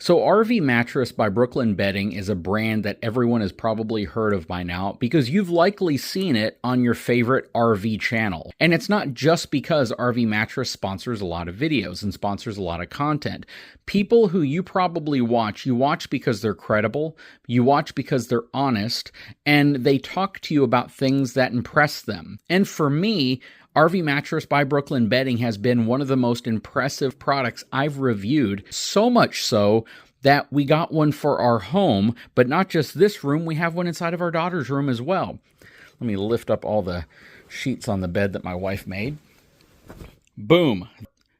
So RV Mattress by Brooklyn Bedding is a brand that everyone has probably heard of by now because you've likely seen it on your favorite RV channel. And it's not just because RV Mattress sponsors a lot of videos and sponsors a lot of content. People who you probably watch, you watch because they're credible, you watch because they're honest, and they talk to you about things that impress them. And for me, RV Mattress by Brooklyn Bedding has been one of the most impressive products I've reviewed, so much so that we got one for our home, but not just this room, we have one inside of our daughter's room as well. Let me lift up all the sheets on the bed that my wife made. Boom.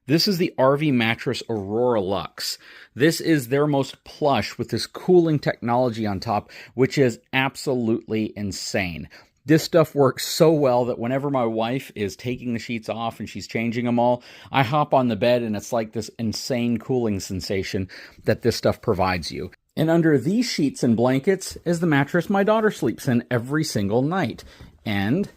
This is the RV Mattress Aurora Luxe. This is their most plush with this cooling technology on top, which is absolutely insane. This stuff works so well that whenever my wife is taking the sheets off and she's changing them all, I hop on the bed and it's like this insane cooling sensation that this stuff provides you. And under these sheets and blankets is the mattress my daughter sleeps in every single night. And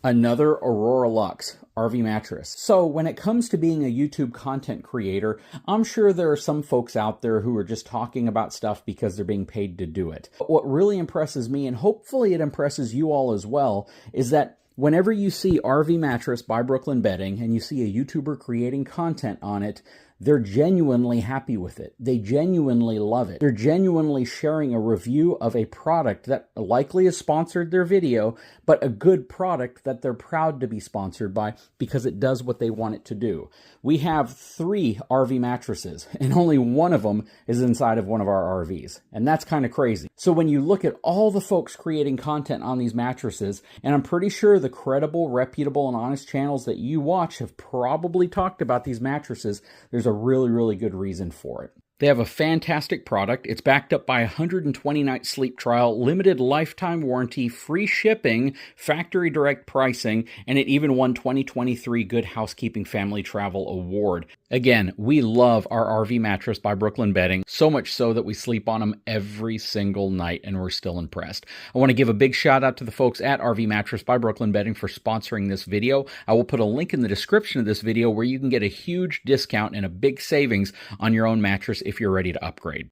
another Aurora Luxe RV mattress. So when it comes to being a YouTube content creator, I'm sure there are some folks out there who are just talking about stuff because they're being paid to do it. But what really impresses me, and hopefully it impresses you all as well, is that whenever you see RV Mattress by Brooklyn Bedding and you see a YouTuber creating content on it, they're genuinely happy with it. They genuinely love it. They're genuinely sharing a review of a product that likely has sponsored their video, but a good product that they're proud to be sponsored by because it does what they want it to do. We have 3 RV mattresses, and only one of them is inside of one of our RVs. And that's kind of crazy. So when you look at all the folks creating content on these mattresses, and I'm pretty sure the credible, reputable, and honest channels that you watch have probably talked about these mattresses, there's a really, really good reason for it. They have a fantastic product. It's backed up by a 120-night sleep trial, limited lifetime warranty, free shipping, factory direct pricing, and it even won 2023 Good Housekeeping Family Travel Award. Again, we love our RV Mattress by Brooklyn Bedding, so much so that we sleep on them every single night, and we're still impressed. I want to give a big shout out to the folks at RV Mattress by Brooklyn Bedding for sponsoring this video. I will put a link in the description of this video where you can get a huge discount and a big savings on your own mattress if you're ready to upgrade.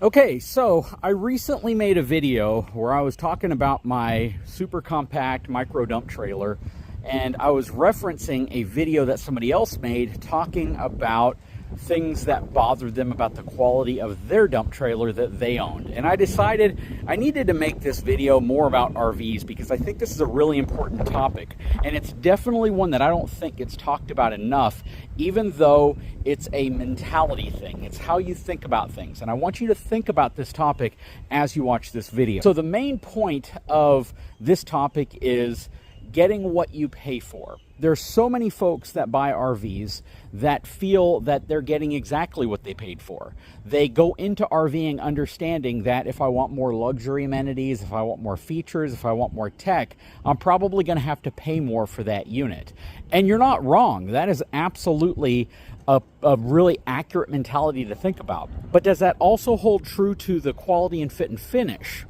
Okay, so I recently made a video where I was talking about my super compact micro dump trailer, and I was referencing a video that somebody else made talking about things that bothered them about the quality of their dump trailer that they owned. And I decided I needed to make this video more about RVs because I think this is a really important topic. And it's definitely one that I don't think gets talked about enough, even though it's a mentality thing. It's how you think about things. And I want you to think about this topic as you watch this video. So the main point of this topic is getting what you pay for. There's so many folks that buy RVs that feel that they're getting exactly what they paid for. They go into RVing understanding that if I want more luxury amenities, if I want more features, if I want more tech, I'm probably going to have to pay more for that unit. And you're not wrong. That is absolutely a really accurate mentality to think about. But does that also hold true to the quality and fit and finish?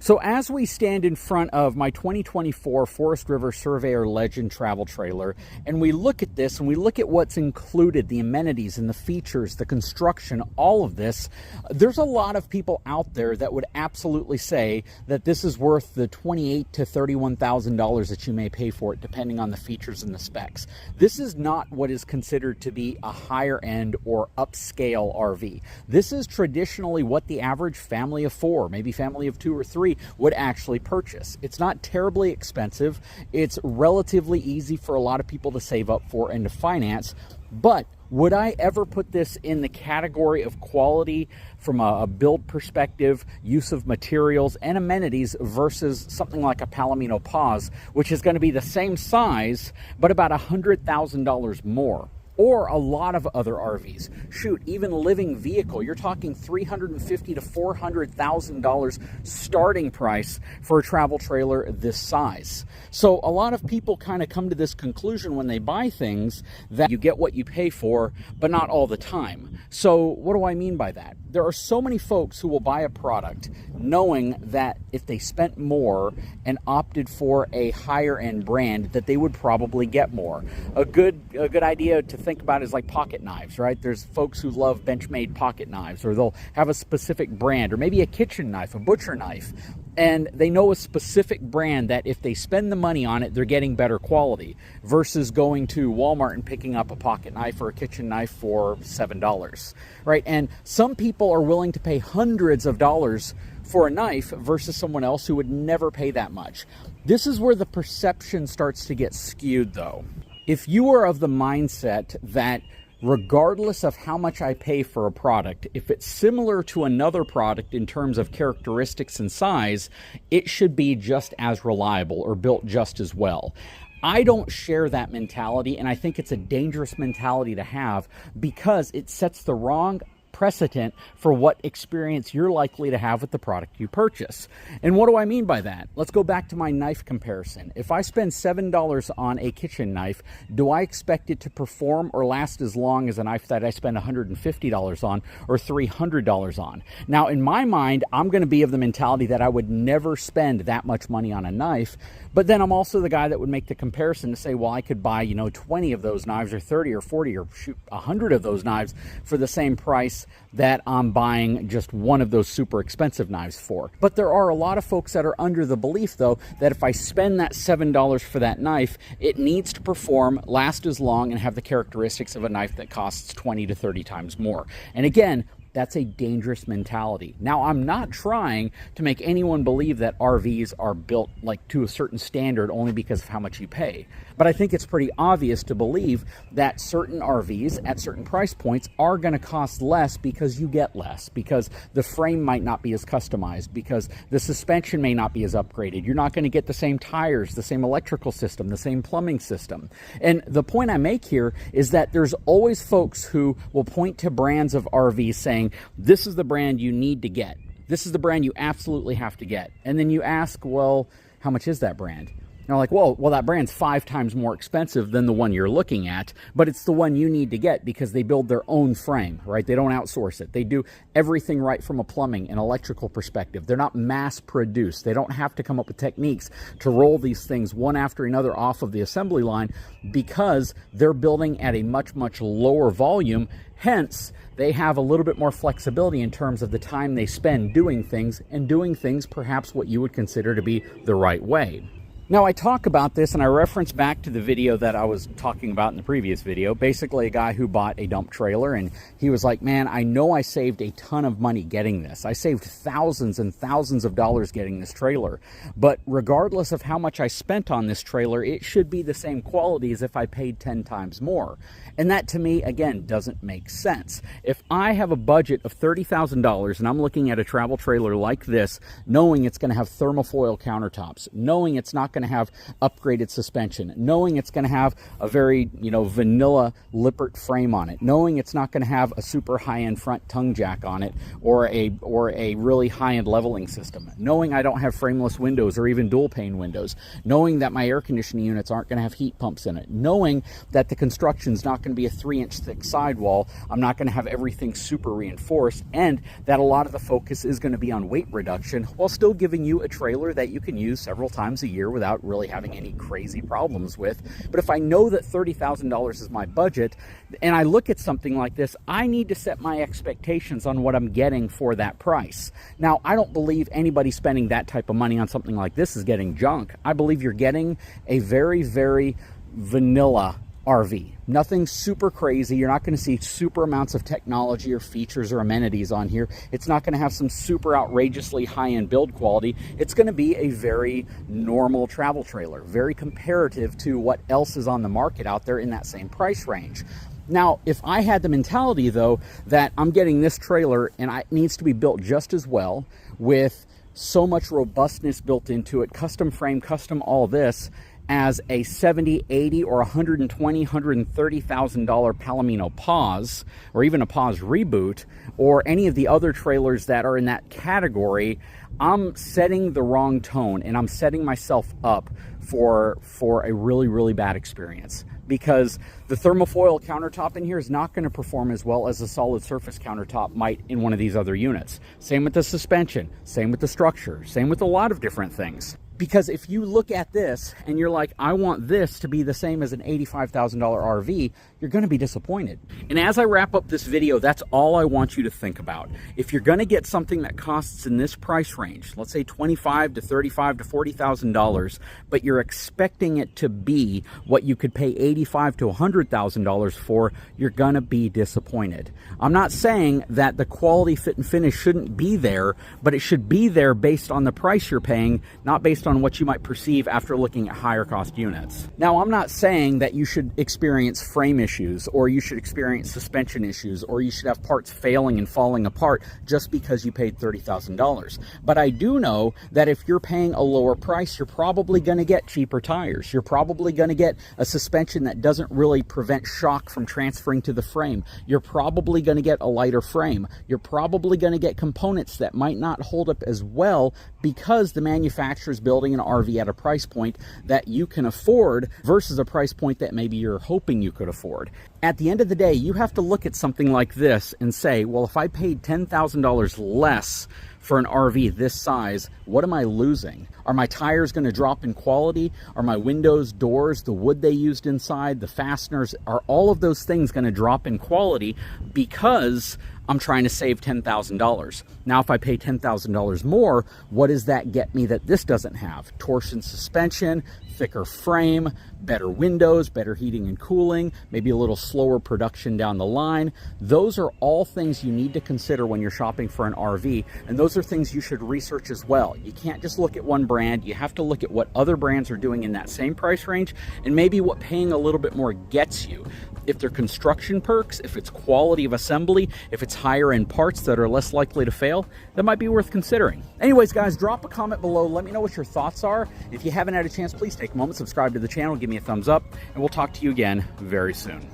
So as we stand in front of my 2024 Forest River Surveyor Legend travel trailer, and we look at this and we look at what's included, the amenities and the features, the construction, all of this, there's a lot of people out there that would absolutely say that this is worth the $28,000 to $31,000 that you may pay for it, depending on the features and the specs. This is not what is considered to be a higher end or upscale RV. This is traditionally what the average family of 4, maybe family of 2 or 3, would actually purchase. It's not terribly expensive. It's relatively easy for a lot of people to save up for and to finance. But would I ever put this in the category of quality from a build perspective, use of materials and amenities versus something like a Palomino Pause, which is going to be the same size, but about $100,000 more? or a lot of other RVs. Shoot, even living vehicle, you're talking $350,000 to $400,000 starting price for a travel trailer this size. So a lot of people kind of come to this conclusion when they buy things that you get what you pay for, but not all the time. So what do I mean by that? There are so many folks who will buy a product knowing that if they spent more and opted for a higher end brand, that they would probably get more. A good idea to think about is like pocket knives, right? There's folks who love Benchmade pocket knives, or they'll have a specific brand, or maybe a kitchen knife, a butcher knife, and they know a specific brand that if they spend the money on it, they're getting better quality, versus going to Walmart and picking up a pocket knife or a kitchen knife for $7, right? And some people are willing to pay hundreds of dollars for a knife versus someone else who would never pay that much. This is where the perception starts to get skewed, though. If you are of the mindset that regardless of how much I pay for a product, if it's similar to another product in terms of characteristics and size, it should be just as reliable or built just as well. I don't share that mentality, and I think it's a dangerous mentality to have because it sets the wrong precedent for what experience you're likely to have with the product you purchase. And what do I mean by that? Let's go back to my knife comparison. If I spend $7 on a kitchen knife, do I expect it to perform or last as long as a knife that I spend $150 on or $300 on? Now, in my mind, I'm going to be of the mentality that I would never spend that much money on a knife, but then I'm also the guy that would make the comparison to say, well, I could buy, 20 of those knives or 30 or 40 or shoot 100 of those knives for the same price that I'm buying just one of those super expensive knives for. But there are a lot of folks that are under the belief, though, that if I spend that $7 for that knife, it needs to perform, last as long, and have the characteristics of a knife that costs 20 to 30 times more. And again, that's a dangerous mentality. Now, I'm not trying to make anyone believe that RVs are built like to a certain standard only because of how much you pay. But I think it's pretty obvious to believe that certain RVs at certain price points are going to cost less because you get less, because the frame might not be as customized, because the suspension may not be as upgraded. You're not going to get the same tires, the same electrical system, the same plumbing system. And the point I make here is that there's always folks who will point to brands of RVs saying, this is the brand you need to get. This is the brand you absolutely have to get. And then you ask, well, how much is that brand? And they're like, well, that brand's 5 times more expensive than the one you're looking at, but it's the one you need to get because they build their own frame, right? They don't outsource it. They do everything right from a plumbing and electrical perspective. They're not mass produced. They don't have to come up with techniques to roll these things one after another off of the assembly line because they're building at a much, much lower volume. Hence, they have a little bit more flexibility in terms of the time they spend doing things, and doing things perhaps what you would consider to be the right way. Now, I talk about this and I reference back to the video that I was talking about in the previous video. Basically, a guy who bought a dump trailer, and he was like, man, I know I saved a ton of money getting this. I saved thousands and thousands of dollars getting this trailer. But regardless of how much I spent on this trailer, it should be the same quality as if I paid 10 times more. And that, to me, again, doesn't make sense. If I have a budget of $30,000 and I'm looking at a travel trailer like this, knowing it's going to have thermofoil countertops, knowing it's not going to have upgraded suspension, knowing it's going to have a very, vanilla Lippert frame on it, knowing it's not going to have a super high-end front tongue jack on it or a really high-end leveling system, knowing I don't have frameless windows or even dual pane windows, knowing that my air conditioning units aren't going to have heat pumps in it, knowing that the construction's not going to be a 3-inch thick sidewall, I'm not going to have everything super reinforced, and that a lot of the focus is going to be on weight reduction while still giving you a trailer that you can use several times a year without really having any crazy problems with. But if I know that $30,000 is my budget and I look at something like this, I need to set my expectations on what I'm getting for that price. Now, I don't believe anybody spending that type of money on something like this is getting junk. I believe you're getting a very, very vanilla RV. Nothing super crazy. You're not going to see super amounts of technology or features or amenities on here. It's not going to have some super outrageously high-end build quality. It's going to be a very normal travel trailer, very comparative to what else is on the market out there in that same price range. Now, if I had the mentality, though, that I'm getting this trailer and it needs to be built just as well with so much robustness built into it, custom frame, custom all this, as a $70, $80, or $120,000, $130,000 Palomino Pause, or even a Pause Reboot, or any of the other trailers that are in that category, I'm setting the wrong tone, and I'm setting myself up for a really, really bad experience, because the thermofoil countertop in here is not going to perform as well as a solid surface countertop might in one of these other units. Same with the suspension, same with the structure, same with a lot of different things. Because if you look at this and you're like, I want this to be the same as an $85,000 RV, you're going to be disappointed. And as I wrap up this video, that's all I want you to think about. If you're going to get something that costs in this price range, let's say $25,000 to $35,000 to $40,000, but you're expecting it to be what you could pay $85,000 to $100,000 for, you're going to be disappointed. I'm not saying that the quality, fit, and finish shouldn't be there, but it should be there based on the price you're paying, not based on what you might perceive after looking at higher cost units. Now, I'm not saying that you should experience frame issues, or you should experience suspension issues, or you should have parts failing and falling apart just because you paid $30,000. But I do know that if you're paying a lower price, you're probably going to get cheaper tires. You're probably going to get a suspension that doesn't really prevent shock from transferring to the frame. You're probably going to get a lighter frame. You're probably going to get components that might not hold up as well because the manufacturer's building an RV at a price point that you can afford versus a price point that maybe you're hoping you could afford. At the end of the day, you have to look at something like this and say, well, if I paid $10,000 less for an RV this size, what am I losing? Are my tires going to drop in quality? Are my windows, doors, the wood they used inside, the fasteners, are all of those things going to drop in quality because I'm trying to save $10,000? Now, if I pay $10,000 more, what does that get me that this doesn't have? Torsion suspension, thicker frame, better windows, better heating and cooling, maybe a little slower production down the line. Those are all things you need to consider when you're shopping for an RV, and those are things you should research as well. You can't just look at one brand. You have to look at what other brands are doing in that same price range, and maybe what paying a little bit more gets you. If they're construction perks, if it's quality of assembly, if it's higher end parts that are less likely to fail, that might be worth considering. Anyways, guys, drop a comment below. Let me know what your thoughts are. If you haven't had a chance, please take a moment, subscribe to the channel, give me a thumbs up, and we'll talk to you again very soon.